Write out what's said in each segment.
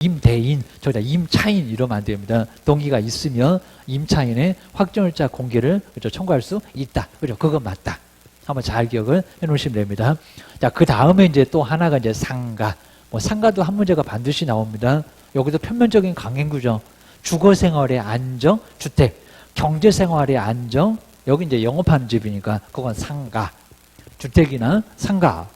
임대인, 저기다 임차인 이러면 안 됩니다. 동의가 있으면 임차인의 확정일자 공개를 그렇죠, 청구할 수 있다. 그죠? 그거 맞다. 한번 잘 기억을 해 놓으시면 됩니다. 자, 그 다음에 이제 또 하나가 이제 상가. 뭐 상가도 한 문제가 반드시 나옵니다. 여기도 편면적인 강행구죠. 주거 생활의 안정, 주택. 경제 생활의 안정. 여기 이제 영업하는 집이니까 그건 상가. 주택이나 상가.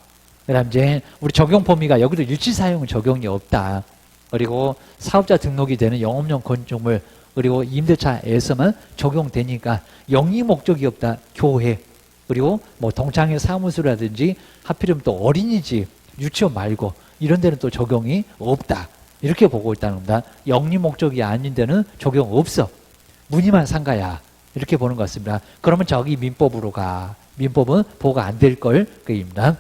그다음 이제 우리 적용 범위가 여기도 유치 사용은 적용이 없다. 그리고 사업자 등록이 되는 영업용 건축물, 그리고 임대차에서만 적용되니까 영리 목적이 없다. 교회, 그리고 뭐 동창회 사무소라든지 하필이면 또 어린이집, 유치원 말고 이런 데는 또 적용이 없다. 이렇게 보고 있다는 겁니다. 영리 목적이 아닌 데는 적용 없어. 무늬만 상가야. 이렇게 보는 것 같습니다. 그러면 저기 민법으로 가. 민법은 보고가 안 될 걸 그입니다.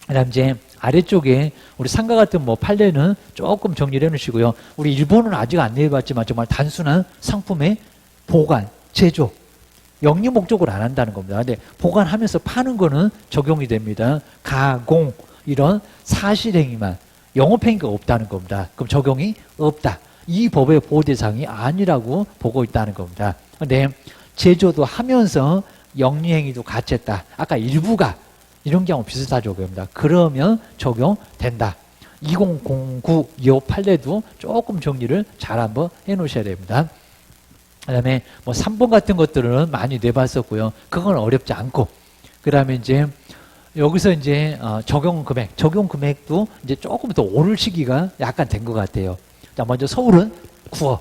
그다음 이제 아래쪽에 우리 상가 같은 뭐 판례는 조금 정리를 해놓으시고요. 우리 일본은 아직 안 내봤지만 정말 단순한 상품의 보관, 제조, 영리 목적으로 안 한다는 겁니다. 근데 보관하면서 파는 거는 적용이 됩니다. 가공 이런 사실행위만, 영업행위가 없다는 겁니다. 그럼 적용이 없다. 이 법의 보호 대상이 아니라고 보고 있다는 겁니다. 근데 제조도 하면서 영리행위도 같이 했다. 아까 일부가 이런 경우 비슷하죠. 그럽니다. 그러면 적용된다. 2009-25 판례도 조금 정리를 잘 한번 해 놓으셔야 됩니다. 그 다음에 뭐 3번 같은 것들은 많이 내봤었고요. 그건 어렵지 않고. 그 다음에 이제 여기서 이제 적용 금액도 이제 조금 더 오를 시기가 약간 된 것 같아요. 자, 먼저 서울은 9억.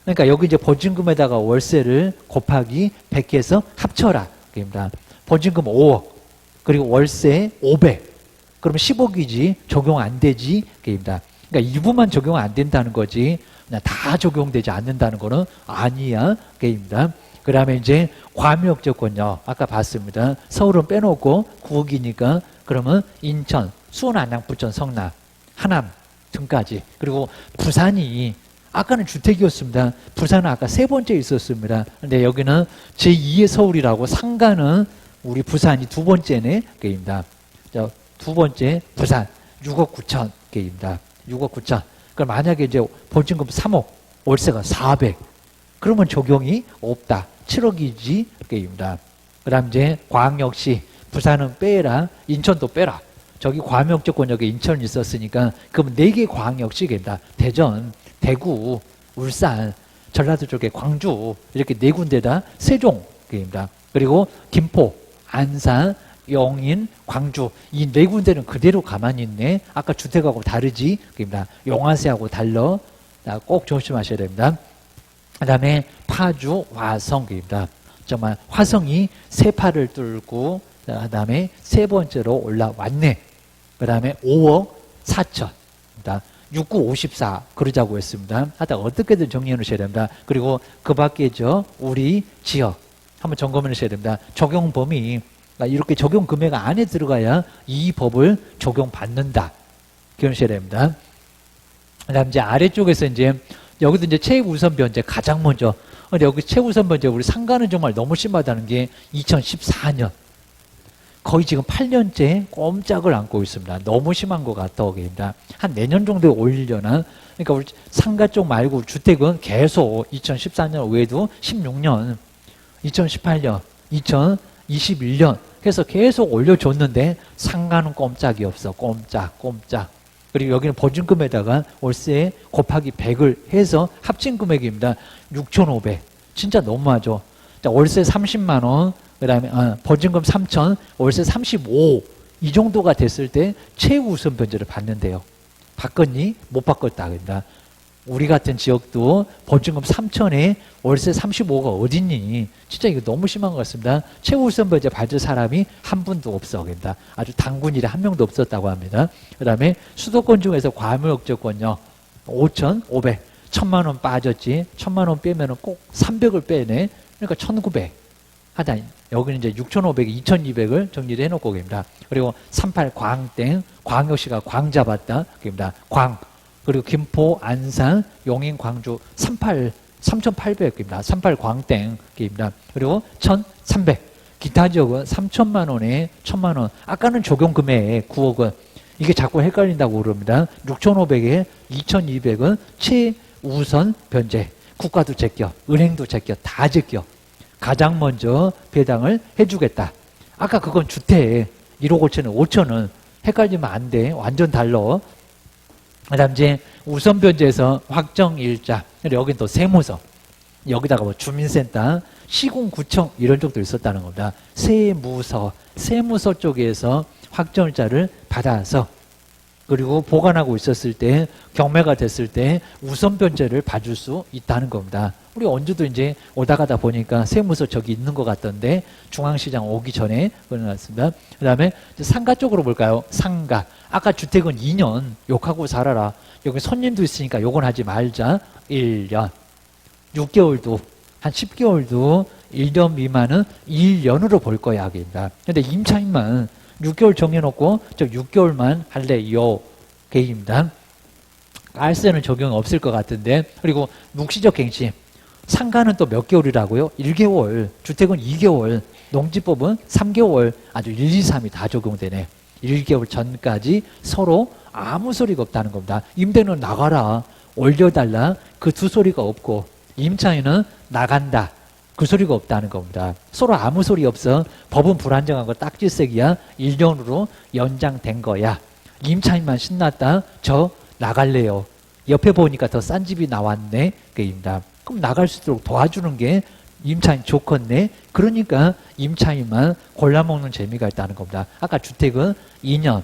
그러니까 여기 이제 보증금에다가 월세를 곱하기 100해서 합쳐라. 그럽니다. 보증금 5억. 그리고 월세 500. 그러면 10억이지 적용 안 되지. 그입니다. 그러니까 일부만 적용 안 된다는 거지. 그냥 다 적용되지 않는다는 거는 아니야. 그입니다. 그 다음에 이제 과밀역적권요. 아까 봤습니다. 서울은 빼놓고 9억이니까 그러면 인천, 수원, 안양, 부천, 성남, 하남 등까지. 그리고 부산이 아까는 주택이었습니다. 부산은 아까 세 번째 있었습니다. 근데 여기는 제2의 서울이라고 상가는 우리 부산이 두 번째네. 게입니다. 두 번째 부산 6억 9천 게입니다. 6억 9천. 그럼 만약에 이제 보증금 3억, 월세가 400. 그러면 적용이 없다. 7억이지 게입니다. 그다음 이제 광역시 부산은 빼라, 인천도 빼라. 저기 과밀역적권역에 인천이 있었으니까 그럼 4개 광역시입니다. 대전, 대구, 울산, 전라도 쪽에 광주 이렇게 4군데다 세종입니다. 그리고 김포, 안산, 영인, 광주 이 4군데는 그대로 가만히 있네. 아까 주택하고 다르지. 그입니다. 용화세하고 달러. 꼭 조심하셔야 됩니다. 그 다음에 파주, 화성입니다. 정말 화성이 세 팔을 뚫고 그 다음에 세 번째로 올라왔네. 그 다음에 5억 4천입니다. 69, 54 그러자고 했습니다. 하여튼 어떻게든 정리해 놓으셔야 됩니다. 그리고 그 밖에 우리 지역 한번 점검해 놓으셔야 됩니다. 적용 범위 이렇게 적용 금액 안에 들어가야 이 법을 적용받는다. 기억하셔야 됩니다. 그 다음 이제 아래쪽에서 이제 여기도 이제 최우선 변제 가장 먼저. 근데 여기 최우선 변제 우리 상가는 정말 너무 심하다는 게 2014년. 거의 지금 8년째 꼼짝을 않고 있습니다. 너무 심한 것 같다고입니다. 한 내년 정도에 올리려나? 그러니까 우리 상가 쪽 말고 주택은 계속 2014년 외에도 16년, 2018년, 2021년 해서 계속 올려줬는데 상가는 꼼짝이 없어. 꼼짝. 그리고 여기는 보증금에다가 월세 곱하기 100을 해서 합친 금액입니다. 6,500. 진짜 너무하죠. 자, 월세 30만 원. 그 다음에 보증금 3천, 월세 35. 이 정도가 됐을 때 최우선 변제를 받는데요. 받겠니? 못 받겠다. 그러니까 우리 같은 지역도 보증금 3천에 월세 35가 어딨니? 진짜 이거 너무 심한 것 같습니다. 최우선 변제 받을 사람이 한 분도 없어. 그러니까 아주 단군일에 한 명도 없었다고 합니다. 그 다음에 수도권 중에서 과밀역적권요. 5,500. 1,000만 원 빠졌지. 1,000만 원 빼면 꼭 300을 빼네. 그러니까 1,900. 하다 여기는 이제 6,500, 2,200을 정리를 해놓고 계십니다. 그리고 38 광땡, 광역시가 광 잡았다. 그입니다. 광. 그리고 김포, 안산, 용인, 광주 38, 3,800입니다. 38 광땡 입니다. 그리고 1,300. 기타 지역은 3천만 원에 1,000만 원. 아까는 적용 금액 9억은 이게 자꾸 헷갈린다고 그럽니다. 6,500에 2,200은 최우선 변제. 국가도 제껴, 은행도 제껴, 다 제껴. 가장 먼저 배당을 해주겠다. 아까 그건 주택 1억 5천은 5천은 헷갈리면 안 돼. 완전 달라. 그 다음 이제 우선 변제에서 확정일자. 여긴 또 세무서. 여기다가 뭐 주민센터, 시군구청 이런 쪽도 있었다는 겁니다. 세무서 쪽에서 확정일자를 받아서 그리고 보관하고 있었을 때 경매가 됐을 때 우선 변제를 봐줄 수 있다는 겁니다. 우리 언주도 이제 오다 가다 보니까 세무서 저기 있는 것 같던데 중앙시장 오기 전에 그러놨습니다. 그 다음에 상가 쪽으로 볼까요? 상가. 아까 주택은 2년 욕하고 살아라. 여기 손님도 있으니까 욕은 하지 말자. 1년. 6개월도 한 10개월도 1년 미만은 1년으로 볼 거야 하겠습니다. 근데 임차인만 6개월 정해놓고 저 6개월만 할래요 계획입니다. 알세는 적용 없을 것 같은데 그리고 묵시적 갱신 상가는 또 몇 개월이라고요? 1개월 주택은 2개월 농지법은 3개월 아주 1, 2, 3이 다 적용되네. 1개월 전까지 서로 아무 소리가 없다는 겁니다. 임대는 나가라 올려달라 그 두 소리가 없고 임차인은 나간다 그 소리가 없다는 겁니다. 서로 아무 소리 없어. 법은 불안정한 거 딱지색이야. 1년으로 연장된 거야. 임차인만 신났다. 저 나갈래요. 옆에 보니까 더 싼 집이 나왔네. 그입니다. 그럼 나갈 수 있도록 도와주는 게 임차인 좋겠네. 그러니까 임차인만 골라먹는 재미가 있다는 겁니다. 아까 주택은 2년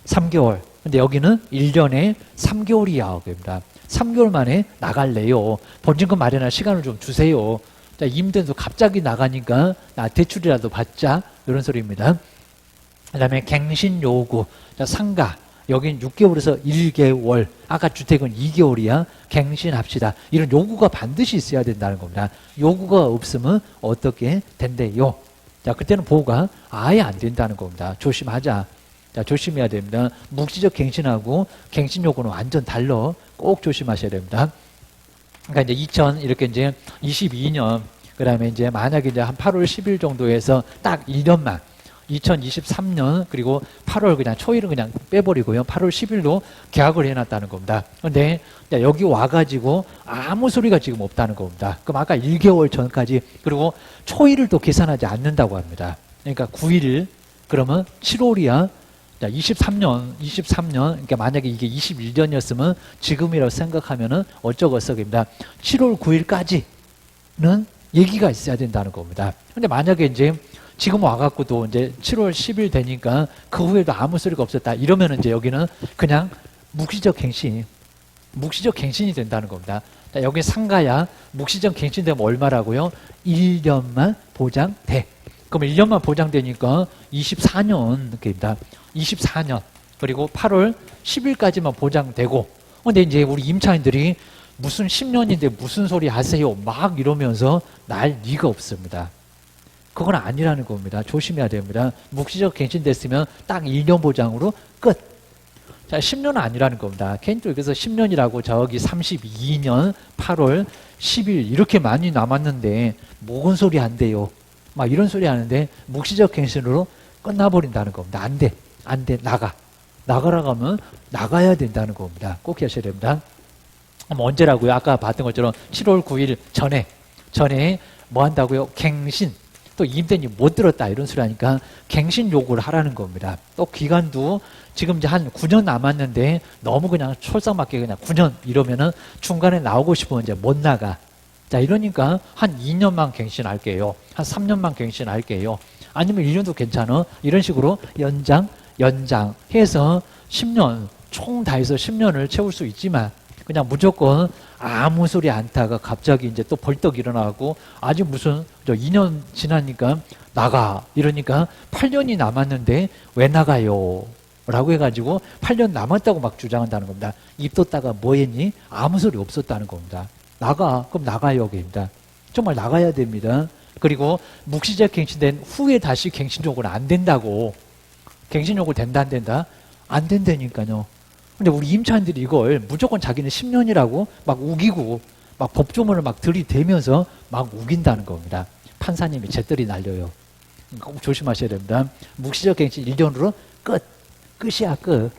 3개월. 근데 여기는 1년에 3개월이야. 그입니다. 3개월 만에 나갈래요. 본진금 마련할 시간을 좀 주세요. 자, 임대도 갑자기 나가니까 나 대출이라도 받자 이런 소리입니다. 그 다음에 갱신 요구. 자, 상가 여긴 6개월에서 1개월 아까 주택은 2개월이야. 갱신합시다. 이런 요구가 반드시 있어야 된다는 겁니다. 요구가 없으면 어떻게 된대요. 자, 그때는 보호가 아예 안 된다는 겁니다. 조심하자. 자, 조심해야 됩니다. 묵시적 갱신하고 갱신 요구는 완전 달라. 꼭 조심하셔야 됩니다. 그러니까 이제 이렇게 이제 22년, 그 다음에 이제 만약에 이제 한 8월 10일 정도에서 딱 1년만, 2023년, 그리고 8월 그냥 초일은 그냥 빼버리고요. 8월 10일로 계약을 해놨다는 겁니다. 근데 여기 와가지고 아무 소리가 지금 없다는 겁니다. 그럼 아까 1개월 전까지, 그리고 초일을 또 계산하지 않는다고 합니다. 그러니까 9일, 그러면 7월이야. 자, 23년, 그러니까 만약에 이게 21년이었으면 지금이라고 생각하면은 어쩌겠어입니다. 7월 9일까지는 얘기가 있어야 된다는 겁니다. 근데 만약에 이제 지금 와갖고도 이제 7월 10일 되니까 그 후에도 아무 소리가 없었다. 이러면은 이제 여기는 그냥 묵시적 갱신이 된다는 겁니다. 자, 여기 상가야 묵시적 갱신되면 얼마라고요? 1년만 보장돼. 그럼 1년만 보장되니까 24년입니다. 24년. 그리고 8월 10일까지만 보장되고. 근데 이제 우리 임차인들이 무슨 10년인데 무슨 소리 하세요? 막 이러면서 날 리가 없습니다. 그건 아니라는 겁니다. 조심해야 됩니다. 묵시적 갱신됐으면 딱 1년 보장으로 끝. 자, 10년은 아니라는 겁니다. 개인적으로 그래서 10년이라고 저기 32년 8월 10일 이렇게 많이 남았는데 뭔 소리 안 돼요. 막 이런 소리 하는데 묵시적 갱신으로 끝나버린다는 겁니다. 안 돼. 나가라고 하면 나가야 된다는 겁니다. 꼭 하셔야 됩니다. 언제라고요? 아까 봤던 것처럼 7월 9일 전에 뭐 한다고요? 갱신. 또 임대인이 못 들었다 이런 소리 하니까 갱신 요구를 하라는 겁니다. 또 기간도 지금 이제 한 9년 남았는데 너무 그냥 촐싹맞게 그냥 9년 이러면은 중간에 나오고 싶으면 이제 못 나가. 자, 이러니까 한 2년만 갱신할게요. 한 3년만 갱신할게요. 아니면 1년도 괜찮아. 이런 식으로 연장해서 10년, 총 다 해서 10년을 채울 수 있지만 그냥 무조건 아무 소리 안 타가 갑자기 이제 또 벌떡 일어나고 아직 무슨 2년 지나니까 나가 이러니까 8년이 남았는데 왜 나가요? 라고 해가지고 8년 남았다고 막 주장한다는 겁니다. 입 뒀다가 뭐 했니? 아무 소리 없었다는 겁니다. 나가. 그럼 나가요. 입니다. 정말 나가야 됩니다. 그리고 묵시적 갱신된 후에 다시 갱신 요구는 안 된다고. 갱신 요구 된다 안 된다? 안 된다니까요. 근데 우리 임차인들이 이걸 무조건 자기는 10년이라고 막 우기고 막 법조문을 막 들이대면서 막 우긴다는 겁니다. 판사님이 잿더리 날려요. 꼭 조심하셔야 됩니다. 묵시적 갱신 1년으로 끝이야 끝.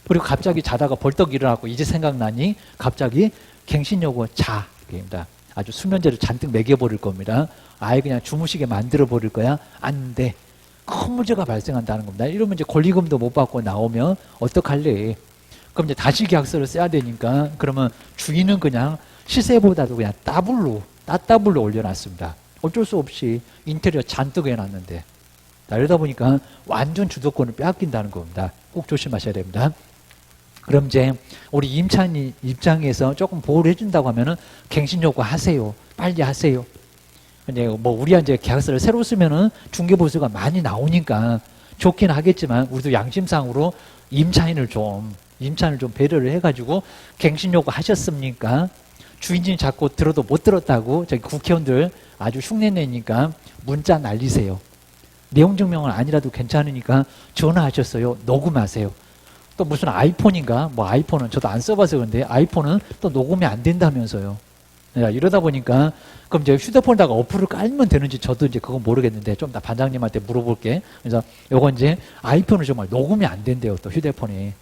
그리고 갑자기 자다가 벌떡 일어나고 이제 생각나니 갑자기 갱신요구 자입니다. 아주 수면제를 잔뜩 먹여버릴 겁니다. 아예 그냥 주무시게 만들어버릴 거야? 안 돼. 큰 문제가 발생한다는 겁니다. 이러면 이제 권리금도 못 받고 나오면 어떡할래? 그럼 이제 다시 계약서를 써야 되니까 그러면 주인은 그냥 시세보다도 그냥 따블로 올려놨습니다. 어쩔 수 없이 인테리어 잔뜩 해놨는데. 이러다 보니까 완전 주도권을 빼앗긴다는 겁니다. 꼭 조심하셔야 됩니다. 그럼 이제 우리 임차인 입장에서 조금 보호를 해준다고 하면은 갱신 요구 하세요. 빨리 하세요. 근데 뭐 우리가 이제 계약서를 새로 쓰면은 중개보수가 많이 나오니까 좋긴 하겠지만 우리도 양심상으로 임차인을 좀 배려를 해가지고 갱신 요구 하셨습니까? 주인이 자꾸 들어도 못 들었다고 저기 국회의원들 아주 흉내내니까 문자 날리세요. 내용 증명은 아니라도 괜찮으니까 전화하셨어요. 녹음하세요. 또 무슨 아이폰인가? 뭐 아이폰은 저도 안 써봐서 그런데 아이폰은 또 녹음이 안 된다면서요. 이러다 보니까 그럼 이제 휴대폰에다가 어플을 깔면 되는지 저도 이제 그건 모르겠는데 좀 더 반장님한테 물어볼게. 그래서 요건 이제 아이폰은 정말 녹음이 안 된대요. 또 휴대폰이.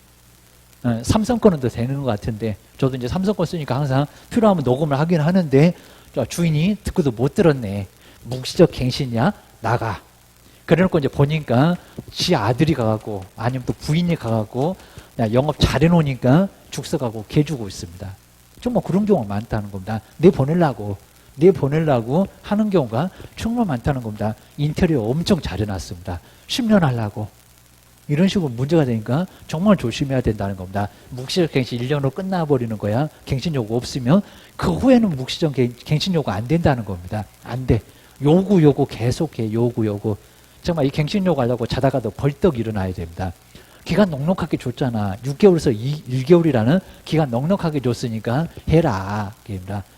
삼성 거는 더 되는 것 같은데 저도 이제 삼성 거 쓰니까 항상 필요하면 녹음을 하긴 하는데 주인이 듣고도 못 들었네. 묵시적 갱신이야? 나가. 그래놓고 이제 보니까 지 아들이 가갖고 아니면 또 부인이 가갖고 영업 잘해놓으니까 죽서가고 개 주고 있습니다. 정말 그런 경우가 많다는 겁니다. 내보내려고 하는 경우가 정말 많다는 겁니다. 인테리어 엄청 잘해놨습니다. 10년 하려고. 이런 식으로 문제가 되니까 정말 조심해야 된다는 겁니다. 묵시적 갱신 1년으로 끝나버리는 거야. 갱신 요구 없으면 그 후에는 묵시적 갱신 요구 안 된다는 겁니다. 안 돼. 요구 계속해. 요구. 정말 이 갱신 요구 하려고 자다가도 벌떡 일어나야 됩니다. 기간 넉넉하게 줬잖아. 6개월에서 1개월이라는 기간 넉넉하게 줬으니까 해라.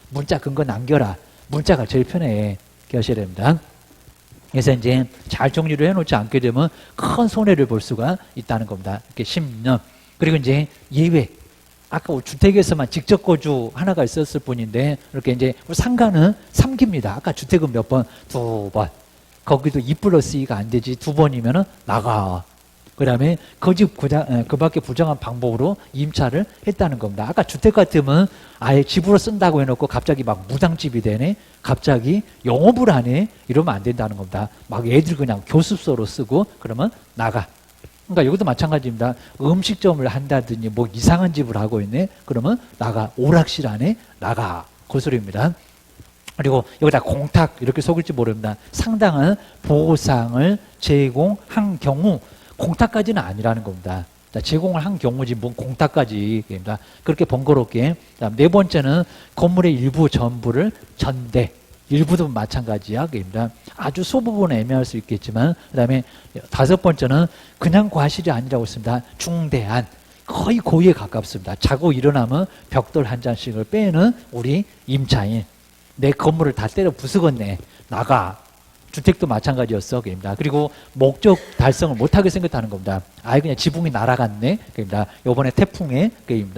문자 근거 남겨라. 문자가 제일 편해. 하셔야 됩니다. 그래서 이제 잘 정리를 해놓지 않게 되면 큰 손해를 볼 수가 있다는 겁니다. 이렇게 10년. 그리고 이제 예외. 아까 주택에서만 직접 거주 하나가 있었을 뿐인데 이렇게 이제 상가는 3기입니다. 아까 주택은 몇 번? 2번. 거기도 2+2가 안 되지. 2번이면은 나가. 그 다음에 그 집 그 밖에 부정한 방법으로 임차를 했다는 겁니다. 아까 주택 같으면 아예 집으로 쓴다고 해놓고 갑자기 막 무당집이 되네? 갑자기 영업을 하네? 이러면 안 된다는 겁니다. 막 애들 그냥 교습소로 쓰고 그러면 나가. 그러니까 여기도 마찬가지입니다. 음식점을 한다든지 뭐 이상한 집을 하고 있네? 그러면 나가. 오락실 안에 나가. 그 소리입니다. 그리고 여기다 공탁 이렇게 속일지 모릅니다. 상당한 보상을 제공한 경우 공탁까지는 아니라는 겁니다. 자, 제공을 한 경우지 뭔 공탁까지. 그렇게 번거롭게. 네 번째는 건물의 일부 전부를 전대. 일부도 마찬가지야. 아주 소부분은 애매할 수 있겠지만 그 다음에 5번째는 그냥 과실이 아니라고 했습니다. 중대한. 거의 고의에 가깝습니다. 자고 일어나면 벽돌 한 잔씩을 빼는 우리 임차인. 내 건물을 다 때려 부수겠네. 나가. 주택도 마찬가지였어. 그리고 목적 달성을 못하게 생겼다는 겁니다. 아예 그냥 지붕이 날아갔네. 요번에 태풍에. 그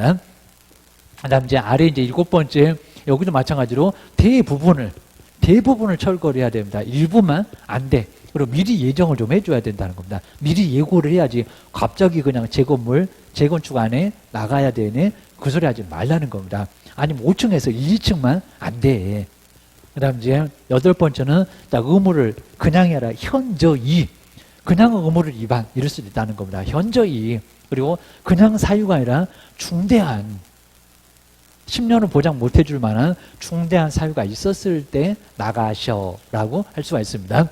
다음 이제 아래 이제 7번째, 여기도 마찬가지로 대부분을 철거해야 됩니다. 일부만 안 돼. 그리고 미리 예정을 좀 해줘야 된다는 겁니다. 미리 예고를 해야지 갑자기 그냥 재건축 안에 나가야 되네. 그 소리 하지 말라는 겁니다. 아니면 5층에서 2층만 안 돼. 그 다음 이제 8번째는 의무를 그냥 해라. 현저히. 그냥 의무를 위반. 이럴 수도 있다는 겁니다. 현저히. 그리고 그냥 사유가 아니라 중대한. 10년을 보장 못 해줄 만한 중대한 사유가 있었을 때 나가셔라고 할 수가 있습니다.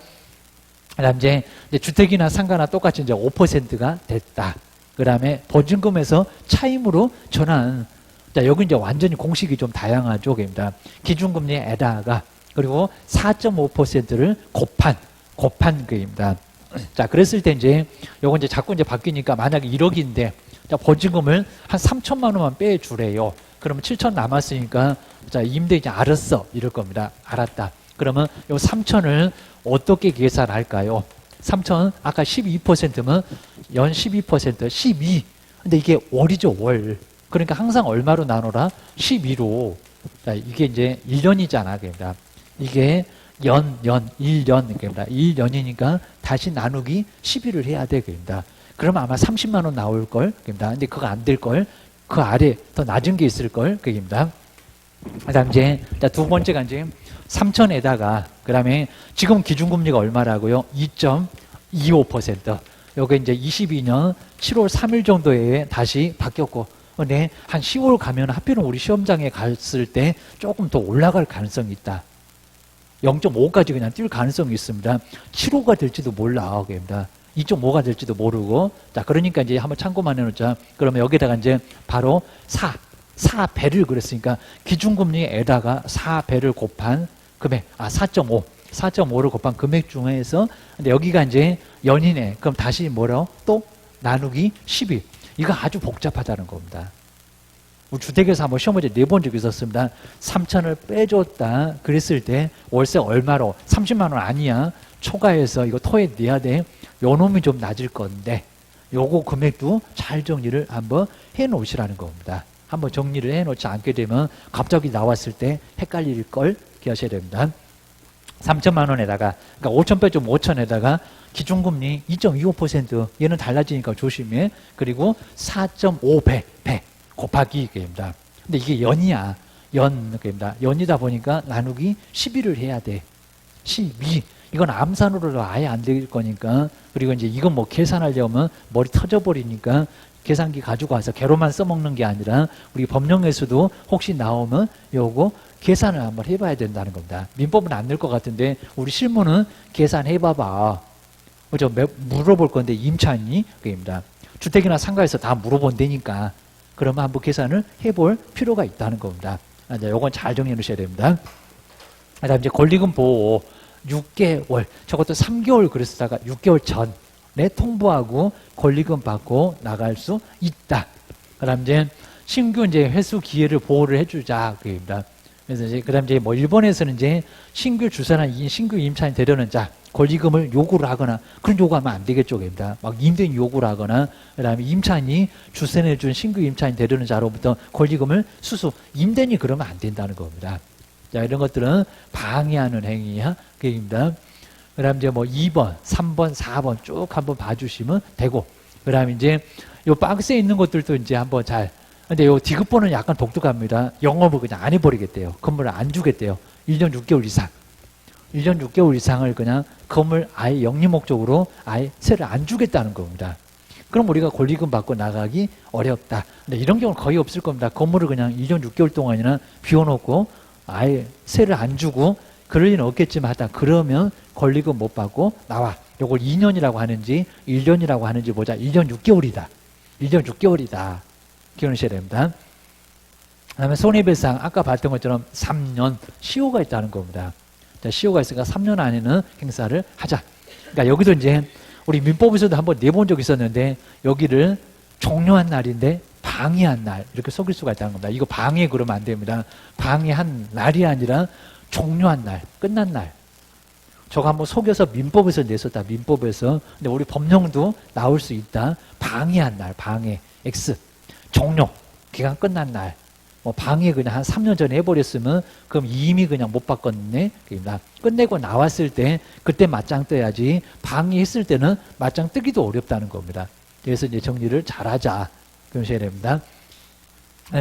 그 다음 이제 주택이나 상가나 똑같이 이제 5%가 됐다. 그 다음에 보증금에서 차임으로 전환. 자, 여기 이제 완전히 공식이 좀 다양하죠. 기준금리에다가 그리고 4.5%를 곱한 거입니다. 자, 그랬을 때 이제 요거 이제 자꾸 이제 바뀌니까 만약에 1억인데 자, 보증금을 한 3천만 원만 빼주래요. 그러면 7천 남았으니까 자, 임대 이제 알았어. 이럴 겁니다. 알았다. 그러면 요 3천을 어떻게 계산할까요? 3천 아까 12%면 연 12% 12. 근데 이게 월이죠, 월. 그러니까 항상 얼마로 나누라? 12로. 자, 이게 이제 1년이잖아. 이게 1년. 1년이니까 다시 나누기 12를 해야 돼. 그러면 아마 30만 원 나올 걸, 그입니다. 근데 그거 안 될 걸, 그 아래 더 낮은 게 있을 걸, 그입니다. 그다음 이제 두 번째가 이제 3천에다가 그다음에 지금 기준금리가 얼마라고요? 2.25%. 요게 이제 22년 7월 3일 정도에 다시 바뀌었고, 근데 한 10월 가면 하필은 우리 시험장에 갔을 때 조금 더 올라갈 가능성이 있다. 0.5까지 그냥 뛸 가능성이 있습니다. 7호가 될지도 몰라, 그입니다. 2.5가 될지도 모르고. 자, 그러니까 이제 한번 참고만 해놓자. 그러면 여기다가 이제 바로 4배를 그랬으니까 기준금리에다가 4배를 곱한 금액, 4.5를 곱한 금액 중에서, 근데 여기가 이제 연이네. 그럼 다시 뭐라고? 또 나누기 12. 이거 아주 복잡하다는 겁니다. 우리 주택에서 한번 시험 문제 내본 적이 있었습니다. 3천을 빼줬다. 그랬을 때 월세 얼마로? 30만 원 아니야. 초과해서 이거 토해 내야 돼. 요 놈이 좀 낮을 건데 요거 금액도 잘 정리를 한번 해 놓으시라는 겁니다. 한번 정리를 해 놓지 않게 되면 갑자기 나왔을 때 헷갈릴 걸 기하셔야 됩니다. 3천만 원에다가, 그러니까 5천 빼좀 5천에다가 기준금리 2.25%, 얘는 달라지니까 조심해. 그리고 4.5배 곱하기 입니다. 근데 이게 연이야. 입니다. 연이다 보니까 나누기 12를 해야 돼. 12. 이건 암산으로도 아예 안 될 거니까. 그리고 이제 이건 뭐 계산하려면 머리 터져버리니까 계산기 가지고 와서 개로만 써먹는 게 아니라 우리 법령에서도 혹시 나오면 요거 계산을 한번 해봐야 된다는 겁니다. 민법은 안 낼 것 같은데 우리 실무는 계산해봐봐. 그죠? 물어볼 건데 임차인이 그입니다. 주택이나 상가에서 다 물어본다니까. 그러면 한번 계산을 해볼 필요가 있다는 겁니다. 이제 요건 잘 정리해 놓으셔야 됩니다. 그다음 이제 권리금 보호 6개월, 저것도 3개월 그랬다가 6개월 전에 통보하고 권리금 받고 나갈 수 있다. 그다음 이제 신규 이제 회수 기회를 보호를 해주자 그입니다. 그래서 이제 그다음 이제 뭐 일본에서는 이제 신규 주사나 신규 임차인 되려는 자 권리금을 요구를 하거나 그런 요구하면 안 되겠죠, 그입니다. 막 임대인 요구를 하거나 그다음에 임차인이 주선해준 신규 임차인 되려는 자로부터 권리금을 수수, 임대인이 그러면 안 된다는 겁니다. 자, 이런 것들은 방해하는 행위야, 그입니다. 그다음 이제 뭐 2번, 3번, 4번 쭉 한번 봐주시면 되고, 그다음 이제 요 박스에 있는 것들도 이제 한번 잘. 근데 요 디귿번은 약간 독특합니다. 영업을 그냥 안 해버리겠대요. 건물을 안 주겠대요. 1년 6개월 이상. 1년 6개월 이상을 그냥 건물 아예 영리 목적으로 아예 세를 안 주겠다는 겁니다. 그럼 우리가 권리금 받고 나가기 어렵다. 근데 이런 경우는 거의 없을 겁니다. 건물을 그냥 1년 6개월 동안이나 비워놓고 아예 세를 안 주고 그럴 리는 없겠지만 하다 그러면 권리금 못 받고 나와. 요걸 2년이라고 하는지 1년이라고 하는지 보자. 1년 6개월이다. 1년 6개월이다. 기억하셔야 됩니다. 그 다음에 손해배상 아까 봤던 것처럼 3년 시효가 있다는 겁니다. 자, 시효가 있으니까 3년 안에는 행사를 하자. 그러니까 여기도 이제 우리 민법에서도 한번 내본 적이 있었는데 여기를 종료한 날인데 방해한 날 이렇게 속일 수가 있다는 겁니다. 이거 방해 그러면 안 됩니다. 방해한 날이 아니라 종료한 날, 끝난 날. 저거 한번 속여서 민법에서 냈었다. 민법에서. 근데 우리 법령도 나올 수 있다. 방해한 날, 방해. X. 종료. 기간 끝난 날. 뭐 방해 그냥 한 3년 전에 해버렸으면 그럼 이미 그냥 못 바꿨네. 그러니까 끝내고 나왔을 때 그때 맞짱 떠야지 방해했을 때는 맞짱 뜨기도 어렵다는 겁니다. 그래서 이제 정리를 잘하자. 그러셔야 됩니다.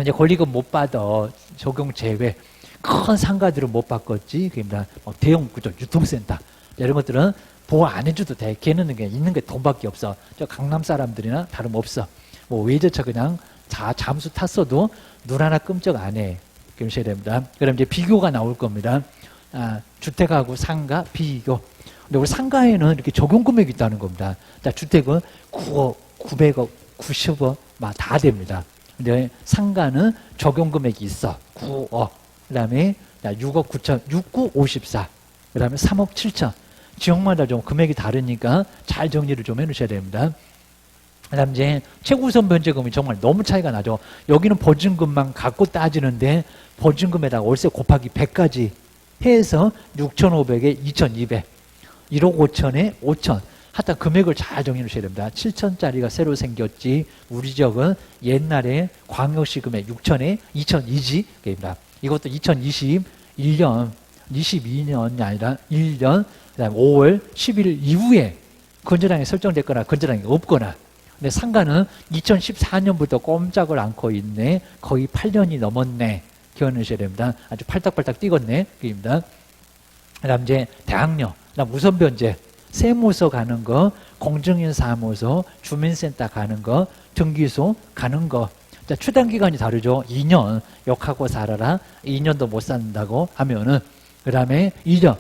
이제 권리금 못 받아. 적용 제외. 큰 상가들은 못 바꿨지. 그러니까 대형 구조, 유통센터 이런 것들은 보호 안 해줘도 돼. 걔는 그냥 있는 게 돈밖에 없어. 저 강남 사람들이나 다름없어. 뭐 외제차 그냥 잠수 탔어도 눈 하나 끔찍 안 해. 그러셔야 됩니다. 그럼 이제 비교가 나올 겁니다. 주택하고 상가 비교. 근데 우리 상가에는 이렇게 적용 금액이 있다는 겁니다. 자, 주택은 9억, 900억, 90억 막 다 됩니다. 근데 상가는 적용 금액이 있어. 9억. 그 다음에 6억 9천, 69, 54. 그 다음에 3억 7천. 지역마다 좀 금액이 다르니까 잘 정리를 좀 해놓으셔야 됩니다. 그 다음 이제 최고우선 변제금이 정말 너무 차이가 나죠. 여기는 보증금만 갖고 따지는데 보증금에다가 월세 곱하기 100까지 해서 6,500에 2,200. 1억 5천에 5천. 하여튼 금액을 잘 정리해 놓으셔야 됩니다. 7천짜리가 새로 생겼지. 우리 지역은 옛날에 광역시 금액 6천에 2,002지. 입니다. 이것도 2021년, 22년이 아니라 1년, 그 다음에 5월 11일 이후에 건전항이 설정됐거나 건전항이 없거나 근데 상가는 2014년부터 꼼짝을 않고 있네. 거의 8년이 넘었네. 기억하셔야 됩니다. 아주 팔딱팔딱 뛰겠네. 그입니다. 그다음 이제 대학력, 그다음 우선변제, 세무서 가는 거, 공증인 사무소, 주민센터 가는 거, 등기소 가는 거. 자, 최단 기간이 다르죠. 2년 욕하고 살아라. 2년도 못 산다고 하면은 그다음에 2년,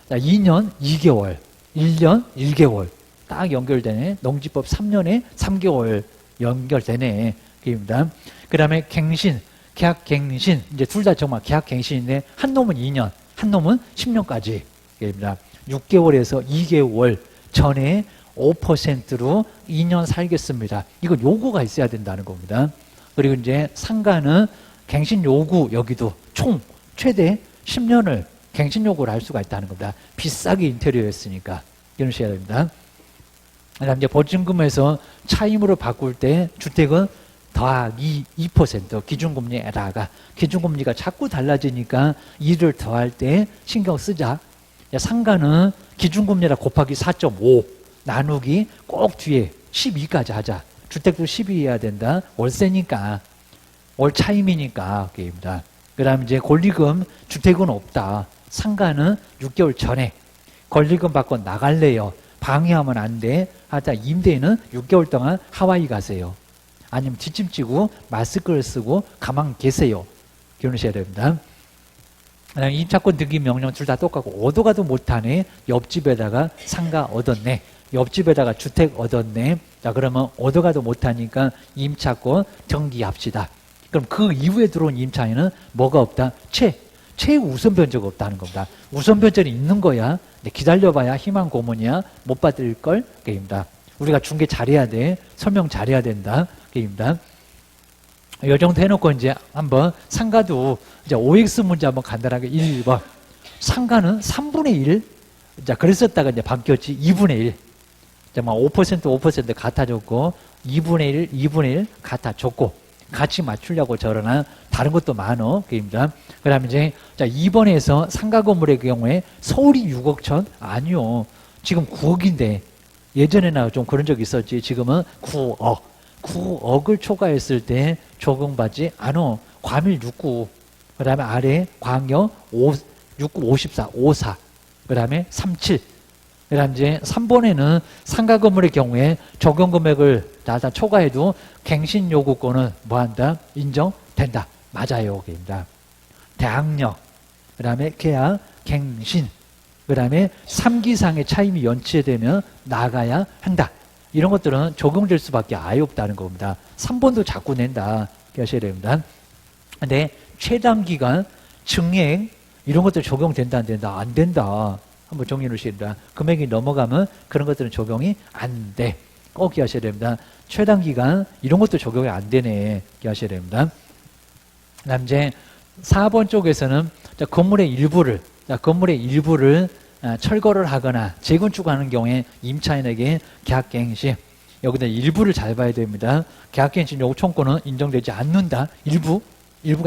자, 2년 2개월, 1년 1개월 딱 연결되네. 농지법 3년에 3개월 연결되네. 그입니다. 그다음에 갱신, 계약갱신, 이제 둘 다 정말 계약갱신인데 한 놈은 2년, 한 놈은 10년까지. 그입니다. 6개월에서 2개월 전에 5%로 2년 살겠습니다. 이건 요구가 있어야 된다는 겁니다. 그리고 이제 상가는 갱신 요구, 여기도 총 최대 10년을 갱신 요구를 할 수가 있다는 겁니다. 비싸게 인테리어였으니까. 이러셔야 됩니다. 그다음 이제 보증금에서 차임으로 바꿀 때 주택은 더하기 2% 기준금리에다가, 기준금리가 자꾸 달라지니까 2를 더할 때 신경 쓰자. 상가는 기준금리라 곱하기 4.5 나누기 꼭 뒤에 12까지 하자. 주택도 12해야 된다. 월세니까, 월 차임이니까. 그입니다. 그 다음에 이제 권리금, 주택은 없다. 상가는 6개월 전에 권리금 받고 나갈래요. 방해하면 안 돼. 하다 임대인은 6개월 동안 하와이 가세요. 아니면 뒷짐지고 마스크를 쓰고 가만 계세요. 기억하셔야 됩니다. 임차권 등기 명령 둘 다 똑같고, 얻어가도 못하네. 옆집에다가 상가 얻었네. 옆집에다가 주택 얻었네. 자, 그러면 얻어가도 못하니까 임차권 등기합시다. 그럼 그 이후에 들어온 임차인은 뭐가 없다? 최우선 변제가 없다는 겁니다. 우선 변제는 있는 거야. 기다려봐야 희망 고문이야. 못 받을 걸. 게임이다. 우리가 중개 잘해야 돼. 설명 잘해야 된다. 게임이다. 이 정도 해놓고 이제 한번 상가도 이제 OX 문제 한번 간단하게 1번. 상가는 3분의 1. 자, 그랬었다가 이제 바뀌었지. 2분의 1. 자, 막 5% 갖다줬고, 2분의 1, 2분의 1 갖다줬고, 같이 맞추려고 저러나 다른 것도 많어. 그입니다. 그 다음에 이제, 자, 2번에서 상가 건물의 경우에 서울이 6억 천? 아니요. 지금 9억인데, 예전에나 좀 그런 적 있었지. 지금은 9억. 9억을 초과했을 때 적용받지 않어. 과밀 69. 그 다음에 아래 광역 69, 54, 54. 그 다음에 37. 그 다음 이제 3번에는 상가 건물의 경우에 적용 금액을 다 초과해도 갱신 요구권은 뭐한다? 인정된다. 맞아요. 그입니다. 대항력. 그 다음에 계약, 갱신. 그 다음에 3기상의 차임이 연체되면 나가야 한다. 이런 것들은 적용될 수밖에 아예 없다는 겁니다. 3번도 자꾸 낸다. 하셔야 됩니다. 근데 최단기간, 증액 이런 것들 적용된다 안 된다? 안 된다. 한번 정리해 놓으셔야 됩니다. 금액이 넘어가면 그런 것들은 적용이 안 돼. 꼭 기하셔야 됩니다. 최단기간 이런 것도 적용이 안 되네. 기하셔야 됩니다. 그 다음 이제 4번 쪽에서는 건물의 일부를 철거를 하거나 재건축하는 경우에 임차인에게 계약갱신, 여기다 일부를 잘 봐야 됩니다. 계약갱신 요청권은 인정되지 않는다. 일부가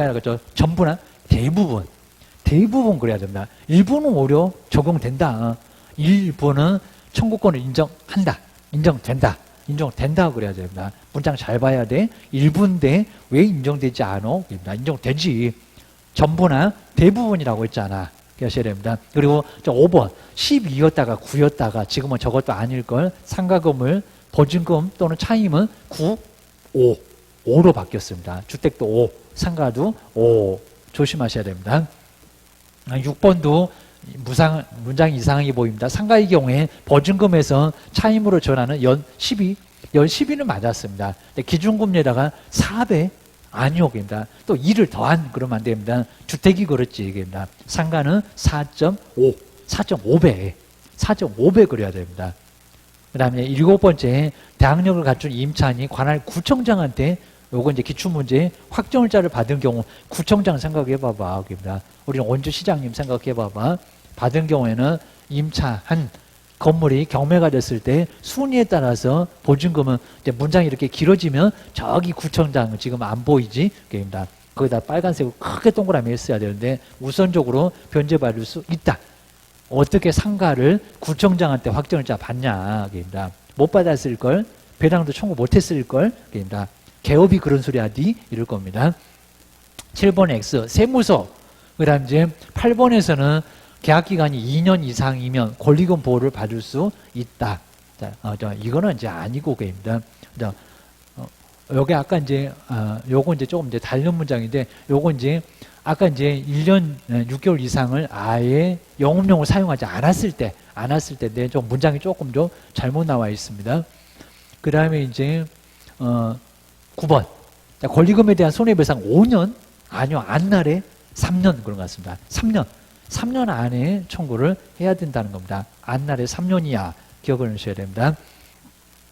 아니라 그죠. 전부나 대부분 그래야 됩니다. 일부는 오히려 적용된다. 일부는 청구권을 인정된다 그래야 됩니다. 문장 잘 봐야 돼. 일부인데 왜 인정되지 않아? 인정되지. 전부나 대부분이라고 했잖아. 하셔야 됩니다. 그리고 5번 12였다가 9였다가 지금은 저것도 아닐걸. 상가 건물 보증금 또는 차임은 9, 5로 바뀌었습니다. 주택도 5, 상가도 5. 조심하셔야 됩니다. 6번도 문장 이상하게 보입니다. 상가의 경우에 보증금에서 차임으로 전하는 연 12는 맞았습니다. 기준금리에다가 4배 아니오입니다. 또 2를 더한 그러면 안 됩니다. 주택이 그렇지 이게입니다. 상가는 4.5배 그려야 됩니다. 그 다음에 7번째 대항력을 갖춘 임차인이 관할 구청장한테 요거 이제 기출문제 확정일자를 받은 경우 구청장 생각해봐봐. 우리는 원주시장님 생각해봐봐. 받은 경우에는 임차한 건물이 경매가 됐을 때 순위에 따라서 보증금은 이제 문장이 이렇게 길어지면 저기 구청장 지금 안 보이지? 그입니다. 거기다 빨간색으로 크게 동그라미 했어야 되는데 우선적으로 변제받을 수 있다. 어떻게 상가를 구청장한테 확정일자 받냐? 그입니다. 못 받았을 걸 배당도 청구 못했을 걸. 그러니까 개업이 그런 소리 하디 이럴 겁니다. 7번 X 세무서. 그다음 이제 8번에서는 계약 기간이 2년 이상이면 권리금 보호를 받을 수 있다. 자, 이거는 이제 아니고 그입니다. 여기 아까 이제 요거 이제 조금 이제 다른 문장인데 요거 이제 아까 이제 1년 6개월 이상을 아예 영업용으로 사용하지 않았을 때 네, 좀 문장이 조금 좀 잘못 나와 있습니다. 그 다음에 이제 9번 자, 권리금에 대한 손해배상 5년 아니요 안날에 3년 그런 것 같습니다. 3년 안에 청구를 해야 된다는 겁니다. 안날에 3년이야 기억을 하셔야 됩니다.